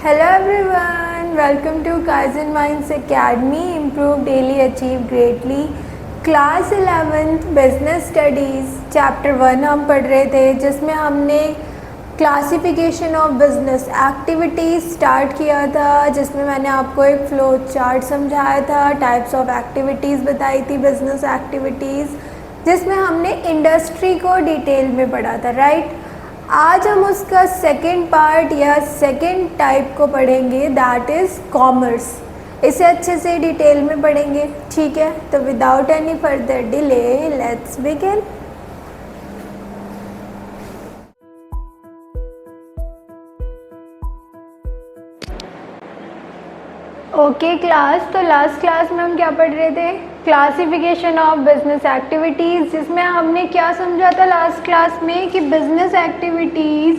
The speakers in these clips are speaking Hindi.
Hello everyone, welcome to Kaizen Minds Academy. Improve daily, achieve greatly. Class 11th business studies chapter 1 हम पढ़ रहे थे, जिसमें हमने classification of business activities start किया था, जिसमें मैंने आपको एक फ्लो चार्ट समझाया था, टाइप्स ऑफ एक्टिविटीज़ बताई थी बिजनेस एक्टिविटीज़, जिसमें हमने इंडस्ट्री को डिटेल में पढ़ा था, राइट। आज हम उसका सेकेंड पार्ट या सेकेंड टाइप को पढ़ेंगे, दैट इज़ कॉमर्स। इसे अच्छे से डिटेल में पढ़ेंगे, ठीक है। तो without any further delay let's begin. Okay class, तो लास्ट क्लास में हम क्या पढ़ रहे थे? क्लासिफिकेशन ऑफ बिजनेस एक्टिविटीज़, जिसमें हमने क्या समझा था लास्ट क्लास में कि बिजनेस एक्टिविटीज़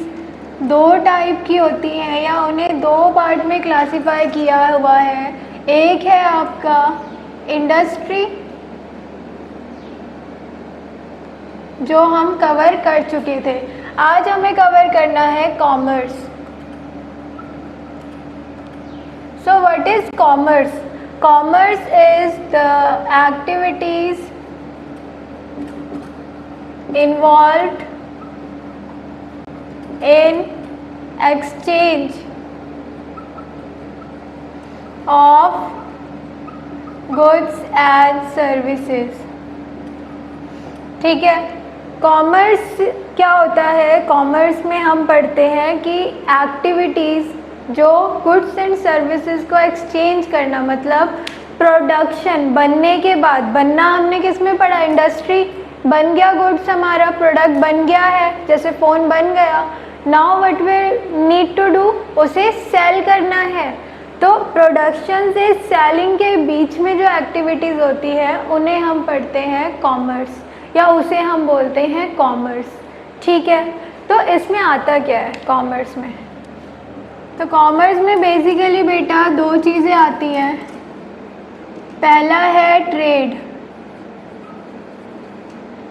दो टाइप की होती हैं या उन्हें दो पार्ट में क्लासिफाई किया हुआ है। एक है आपका इंडस्ट्री, जो हम कवर कर चुके थे। आज हमें कवर करना है commerce. So what is commerce? Commerce is the activities involved in exchange of goods and services। ठीक है, कॉमर्स क्या होता है? कॉमर्स में हम पढ़ते हैं कि एक्टिविटीज़ जो गुड्स एंड सर्विसेज को एक्सचेंज करना, मतलब प्रोडक्शन बनने के बाद, बनना हमने किस में पढ़ा? इंडस्ट्री। बन गया गुड्स, हमारा प्रोडक्ट बन गया है, जैसे फ़ोन बन गया। Now what we need to do, उसे सेल करना है। तो प्रोडक्शन से सेलिंग के बीच में जो एक्टिविटीज़ होती है उन्हें हम पढ़ते हैं कॉमर्स, या उसे हम बोलते हैं कॉमर्स, ठीक है। तो इसमें आता क्या है कॉमर्स में? तो कॉमर्स में बेसिकली बेटा दो चीज़ें आती हैं। पहला है ट्रेड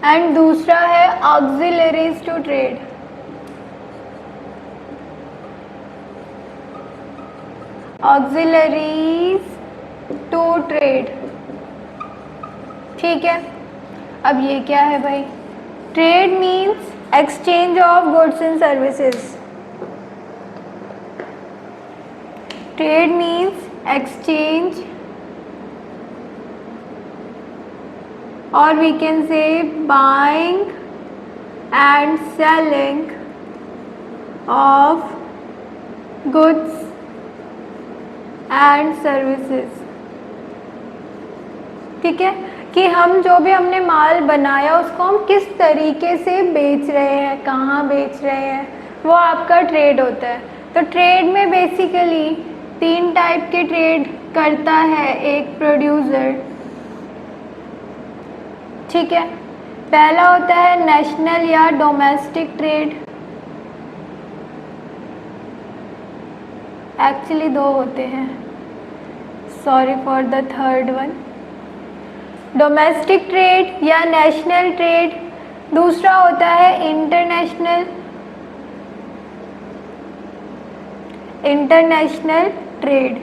एंड दूसरा है auxiliaries to trade. Auxiliaries to trade, ठीक है। अब ये क्या है भाई? Trade means exchange of goods and services. Trade means exchange, or we can say buying and selling of goods and services। ठीक है, कि हम जो भी हमने माल बनाया उसको हम किस तरीके से बेच रहे हैं, कहाँ बेच रहे हैं, वो आपका ट्रेड होता है। तो ट्रेड में बेसिकली तीन टाइप के ट्रेड करता है एक प्रोड्यूसर, ठीक है। पहला होता है नेशनल या डोमेस्टिक ट्रेड। एक्चुअली दो होते हैं, sorry for the third one. Domestic trade या नेशनल ट्रेड। दूसरा होता है इंटरनेशनल ट्रेड।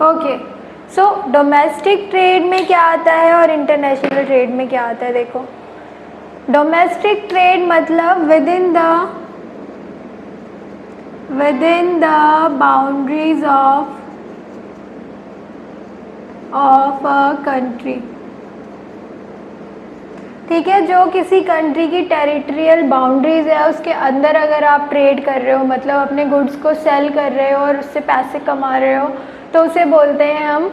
ओके, सो डोमेस्टिक ट्रेड में क्या आता है और इंटरनेशनल ट्रेड में क्या आता है? देखो, डोमेस्टिक ट्रेड मतलब with in the boundaries of a country, ठीक है। जो किसी कंट्री की टेरिटोरियल बाउंड्रीज है उसके अंदर अगर आप ट्रेड कर रहे हो, मतलब अपने गुड्स को सेल कर रहे हो और उससे पैसे कमा रहे हो, तो उसे बोलते हैं हम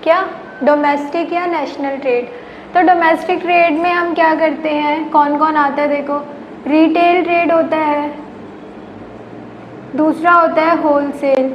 क्या? डोमेस्टिक या नेशनल ट्रेड। तो डोमेस्टिक ट्रेड में हम क्या करते हैं? कौन कौन आता है? देखो, रिटेल ट्रेड होता है, दूसरा होता है होलसेल।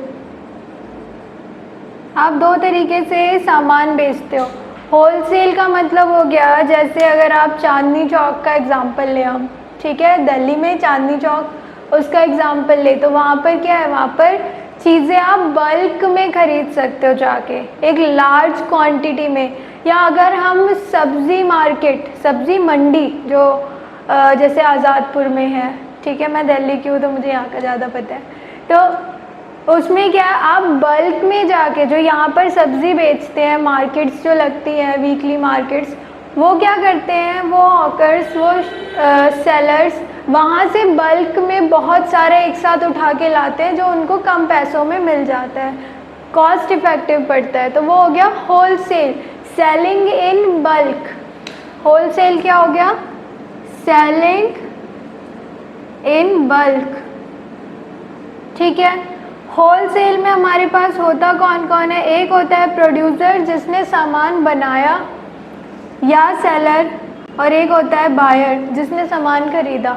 आप दो तरीके से सामान बेचते हो। होलसेल का मतलब हो गया, जैसे अगर आप चांदनी चौक का एग्जांपल ले हम, ठीक है, दिल्ली में चांदनी चौक, उसका एग्जांपल ले, तो वहाँ पर क्या है? वहाँ पर चीज़ें आप बल्क में ख़रीद सकते हो जाके, एक लार्ज क्वांटिटी में। या अगर हम सब्ज़ी मार्केट, सब्ज़ी मंडी जो जैसे आज़ादपुर में है, ठीक है, मैं दिल्ली की हूँ तो मुझे यहाँ का ज़्यादा पता है, तो उसमें क्या है, आप बल्क में जाके जो यहाँ पर सब्ज़ी बेचते हैं, मार्केट्स जो लगती है वीकली मार्केट्स, वो क्या करते हैं, वो हॉकर्स, वो सेलर्स वहाँ से बल्क में बहुत सारे एक साथ उठा के लाते हैं जो उनको कम पैसों में मिल जाता है, कॉस्ट इफ़ेक्टिव पड़ता है। तो वो हो गया wholesale, selling in bulk. Wholesale क्या हो गया, सेलिंग इन बल्क, ठीक है। होल सेल में हमारे पास होता कौन कौन है, एक होता है प्रोड्यूसर जिसने सामान बनाया या सेलर, और एक होता है बायर जिसने सामान खरीदा।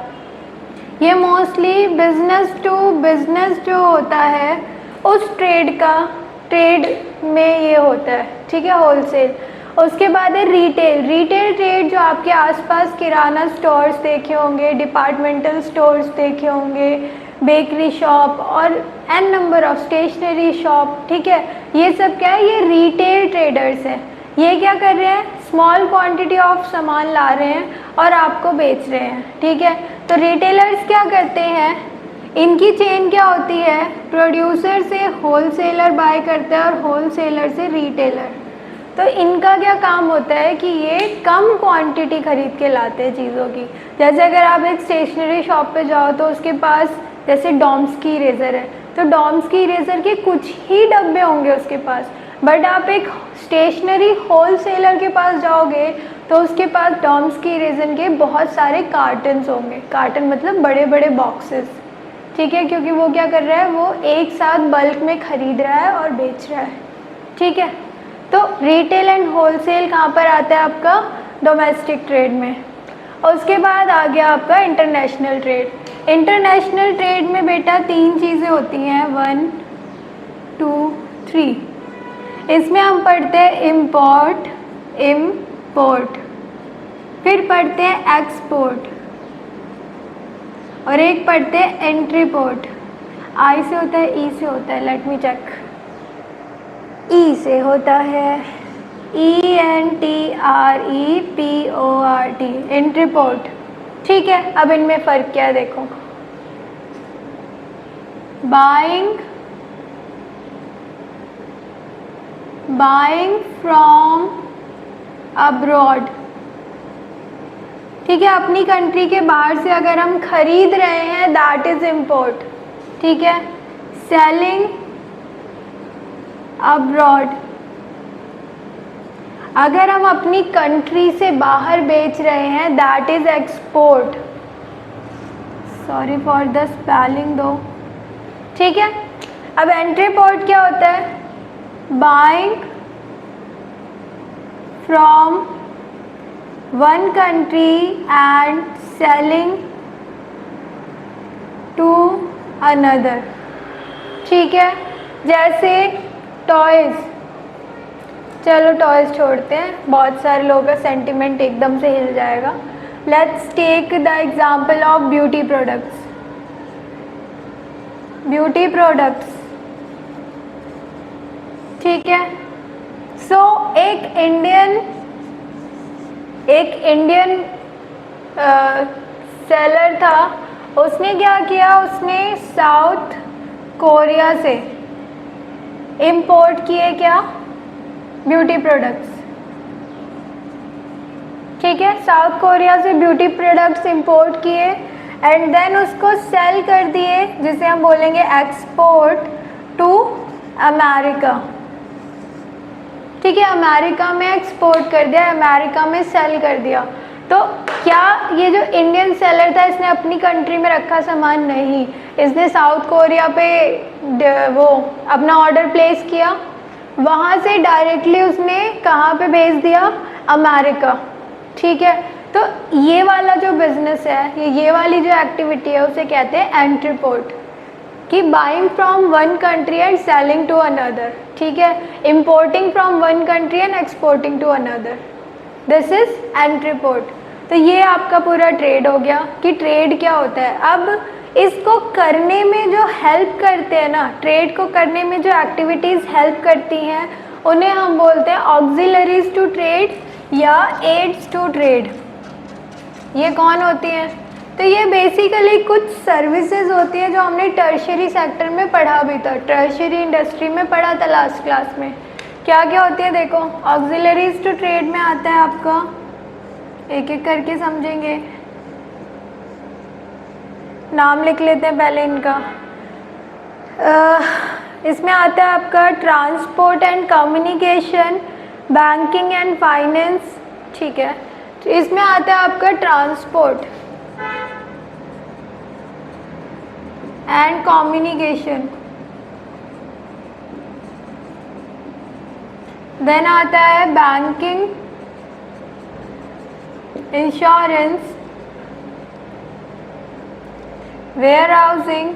ये मोस्टली बिजनेस टू बिजनेस जो होता है उस ट्रेड में ये होता है, ठीक है, होलसेल। उसके बाद है रिटेल ट्रेड जो आपके आसपास किराना स्टोर्स देखे होंगे, डिपार्टमेंटल स्टोर्स देखे होंगे, बेकरी शॉप और an number of stationery shop, ठीक है। ये सब क्या है, ये रिटेल ट्रेडर्स हैं। ये क्या कर रहे हैं, स्मॉल क्वांटिटी ऑफ सामान ला रहे हैं और आपको बेच रहे हैं, ठीक है। तो रिटेलर्स क्या करते हैं, इनकी चेन क्या होती है, प्रोड्यूसर से होलसेलर बाय करता है और होलसेलर से रिटेलर। तो इनका क्या काम होता है कि ये कम क्वांटिटी खरीद के लाते हैं चीज़ों की। जैसे अगर आप एक स्टेशनरी शॉप पे जाओ तो उसके पास जैसे डॉम्स की इरेज़र है, तो डॉम्स की इरेज़र के कुछ ही डब्बे होंगे उसके पास, बट आप एक स्टेशनरी होलसेलर के पास जाओगे तो उसके पास डॉम्स की इरेज़र के बहुत सारे कार्टन्स होंगे। कार्टन मतलब बड़े बड़े बॉक्सेस, ठीक है, क्योंकि वो क्या कर रहा है, वो एक साथ बल्क में ख़रीद रहा है और बेच रहा है, ठीक है। तो रिटेल एंड होलसेल कहाँ पर आता है आपका, डोमेस्टिक ट्रेड में। और उसके बाद आ गया आपका इंटरनेशनल ट्रेड। इंटरनेशनल ट्रेड में बेटा 3 चीज़ें होती हैं, 1 2 3। इसमें हम पढ़ते हैं इम्पोर्ट, फिर पढ़ते हैं एक्सपोर्ट, और एक पढ़ते हैं एंट्रीपोर्ट। आई से होता है, ई से होता है, लेट मी चेक। ई से होता है, ENTREPORT, एंट्रीपोर्ट, ठीक है। अब इनमें फ़र्क क्या है देखो, बाइंग फ्रॉम अब्रॉड, ठीक है, अपनी कंट्री के बाहर से अगर हम खरीद रहे हैं दैट इज इम्पोर्ट, ठीक है। सेलिंग अब्रॉड, अगर हम अपनी कंट्री से बाहर बेच रहे हैं that is export. Sorry for the spelling दो, ठीक है। अब एंट्रीपोर्ट क्या होता है, buying from one country and selling to another, ठीक है। जैसे टॉयज़, चलो टॉयज़ छोड़ते हैं, बहुत सारे लोगों का सेंटिमेंट एकदम से हिल जाएगा। Let's take the example of beauty products. ठीक है। सो एक इंडियन सेलर था, उसने क्या किया, उसने साउथ कोरिया से इंपोर्ट किए क्या, ब्यूटी प्रोडक्ट्स, ठीक है। साउथ कोरिया से ब्यूटी प्रोडक्ट्स इंपोर्ट किए एंड देन उसको सेल कर दिए, जिसे हम बोलेंगे एक्सपोर्ट टू अमेरिका, ठीक है। अमेरिका में एक्सपोर्ट कर दिया, अमेरिका में सेल कर दिया। तो क्या ये जो इंडियन सेलर था इसने अपनी कंट्री में रखा सामान, नहीं, इसने साउथ कोरिया पे वो अपना ऑर्डर प्लेस किया, वहाँ से डायरेक्टली उसने कहाँ पे भेज दिया, अमेरिका, ठीक है। तो ये वाला जो बिजनेस है, ये वाली जो एक्टिविटी है उसे कहते हैं एंट्रीपोर्ट, कि buying from one country and selling to another, ठीक है। Importing from one country and exporting to another, this is entrepot. तो ये आपका पूरा ट्रेड हो गया कि ट्रेड क्या होता है। अब इसको करने में जो हेल्प करते हैं ना, ट्रेड को करने में जो एक्टिविटीज़ हेल्प करती हैं उन्हें हम बोलते हैं ऑक्सिलरीज टू ट्रेड या एड्स टू ट्रेड। ये कौन होती हैं? तो ये बेसिकली कुछ सर्विसेज होती है जो हमने टर्शियरी सेक्टर में पढ़ा भी था, टर्शियरी इंडस्ट्री में पढ़ा था लास्ट क्लास में। क्या क्या होती है देखो, ऑक्सिलरीज टू ट्रेड में आता है आपका, एक एक करके समझेंगे, नाम लिख लेते हैं पहले इनका। इसमें आता है आपका transport and communication, banking and finance, ठीक है। तो इसमें आता है आपका ट्रांसपोर्ट एंड कम्युनिकेशन, देन आता है banking, insurance, warehousing,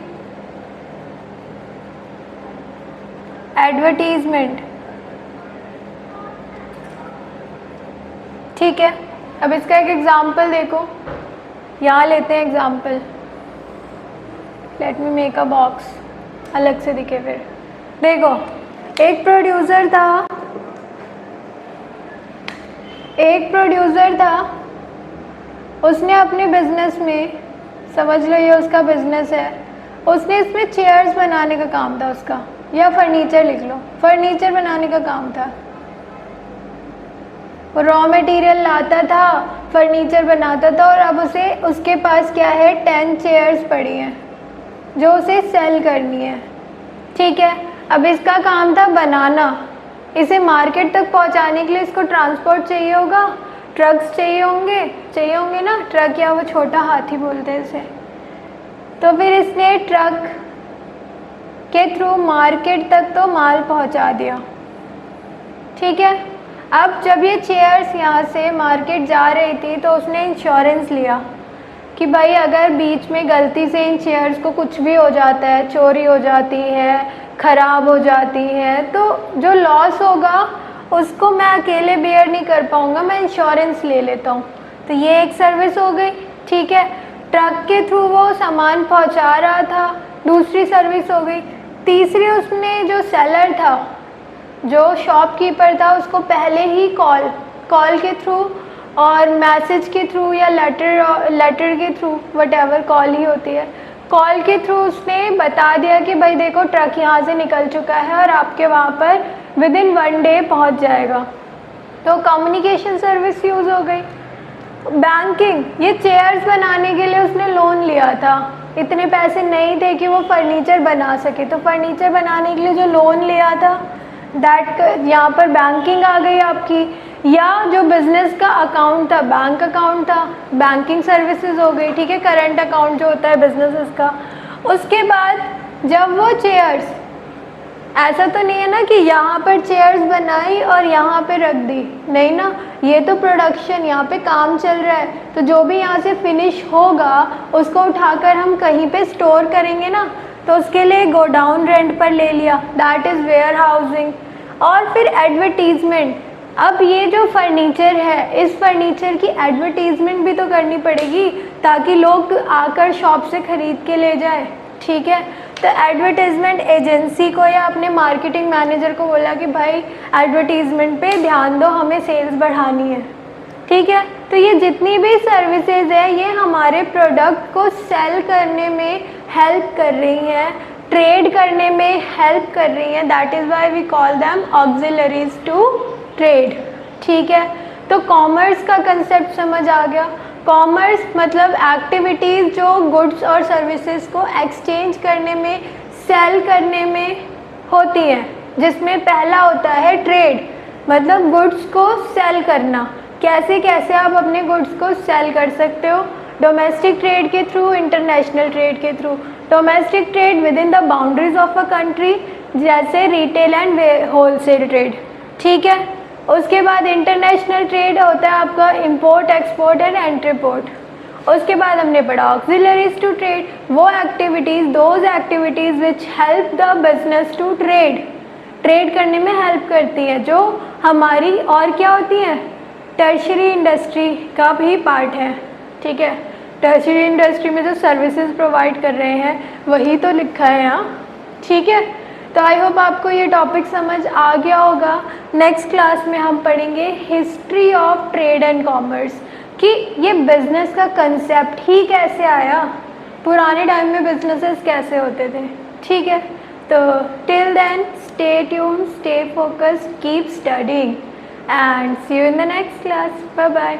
advertisement, ठीक है। अब इसका एक एग्जाम्पल देखो, यहाँ लेते हैं example, let me make a box, अलग से दिखे फिर। देखो एक प्रोड्यूसर था, उसने अपने बिजनेस में, समझ लो ये उसका बिजनेस है, उसने इसमें चेयर्स बनाने का काम था उसका, या फर्नीचर लिख लो, फर्नीचर बनाने का काम था। वो रॉ मटेरियल लाता था, फर्नीचर बनाता था, और अब उसके पास क्या है, 10 चेयर्स पड़ी हैं जो उसे सेल करनी है, ठीक है। अब इसका काम था बनाना, इसे मार्केट तक पहुंचाने के लिए इसको ट्रांसपोर्ट चाहिए होगा, ट्रक्स चाहिए होंगे ना, ट्रक या वो छोटा हाथी बोलते हैं इसे। तो फिर इसने ट्रक के थ्रू मार्केट तक तो माल पहुंचा दिया, ठीक है। अब जब ये चेयर्स यहाँ से मार्केट जा रही थी तो उसने इंश्योरेंस लिया कि भाई अगर बीच में गलती से इन चेयर्स को कुछ भी हो जाता है, चोरी हो जाती है, ख़राब हो जाती है, तो जो लॉस होगा उसको मैं अकेले बेयर नहीं कर पाऊँगा, मैं इंश्योरेंस ले लेता हूँ। तो ये एक सर्विस हो गई, ठीक है। ट्रक के थ्रू वो सामान पहुँचा रहा था, दूसरी सर्विस हो गई। तीसरी, उसने जो सेलर था, जो शॉपकीपर था, उसको पहले ही कॉल के थ्रू और मैसेज के थ्रू या लेटर के थ्रू, वटएवर, कॉल ही होती है, कॉल के थ्रू उसने बता दिया कि भाई देखो ट्रक यहाँ से निकल चुका है और आपके वहाँ पर विदिन 1 डे पहुँच जाएगा। तो कम्युनिकेशन सर्विस यूज़ हो गई। बैंकिंग, ये चेयर्स बनाने के लिए उसने लोन लिया था, इतने पैसे नहीं थे कि वो फर्नीचर बना सके, तो फर्नीचर बनाने के लिए जो लोन लिया था, दैट यहाँ पर बैंकिंग आ गई आपकी। या जो बिजनेस का अकाउंट था, बैंक अकाउंट था, बैंकिंग सर्विसेज हो गई, ठीक है, करंट अकाउंट जो होता है बिजनेस का। उसके बाद जब वो चेयर्स, ऐसा तो नहीं है ना कि यहाँ पर चेयर्स बनाई और यहाँ पे रख दी, नहीं ना, ये तो प्रोडक्शन, यहाँ पे काम चल रहा है, तो जो भी यहाँ से फिनिश होगा उसको उठाकर हम कहीं पे स्टोर करेंगे ना, तो उसके लिए गोडाउन रेंट पर ले लिया, दैट इज़ वेयर हाउसिंग। और फिर एडवर्टीजमेंट, अब ये जो फर्नीचर है, इस फर्नीचर की एडवर्टीजमेंट भी तो करनी पड़ेगी ताकि लोग आकर शॉप से ख़रीद के ले जाए, ठीक है। तो एडवर्टीजमेंट एजेंसी को या अपने मार्केटिंग मैनेजर को बोला कि भाई एडवर्टीजमेंट पे ध्यान दो, हमें सेल्स बढ़ानी है, ठीक है। तो ये जितनी भी सर्विसेज है, ये हमारे प्रोडक्ट को सेल करने में हेल्प कर रही हैं, ट्रेड करने में हेल्प कर रही हैं, that is why we call them auxiliaries to trade, ठीक है। तो कॉमर्स का कंसेप्ट समझ आ गया। कॉमर्स मतलब एक्टिविटीज़ जो गुड्स और सर्विसेज को एक्सचेंज करने में, सेल करने में होती हैं, जिसमें पहला होता है ट्रेड, मतलब गुड्स को सेल करना। कैसे कैसे आप अपने गुड्स को सेल कर सकते हो, डोमेस्टिक ट्रेड के थ्रू, इंटरनेशनल ट्रेड के through. Domestic trade with in the boundaries of a country, जैसे रिटेल एंड होलसेल ट्रेड, ठीक है। उसके बाद इंटरनेशनल ट्रेड होता है आपका इंपोर्ट, एक्सपोर्ट एंड एंट्रीपोर्ट। उसके बाद हमने पढ़ा ऑक्सिलरीज टू ट्रेड, वो activities, those activities which help the business to trade, trade करने में हेल्प करती है, जो हमारी और क्या होती है, टर्शियरी इंडस्ट्री का भी पार्ट है, ठीक है। टर्शियरी इंडस्ट्री में जो सर्विसेज प्रोवाइड कर रहे हैं वही तो लिखा है यहाँ, ठीक है। तो आई होप आपको ये टॉपिक समझ आ गया होगा। नेक्स्ट क्लास में हम पढ़ेंगे history of trade and commerce. कि ये बिजनेस का कंसेप्ट ही कैसे आया, पुराने टाइम में बिजनेसेस कैसे होते थे। ठीक है, तो till then stay tuned, stay focused, keep studying and see you in the next class. Bye bye.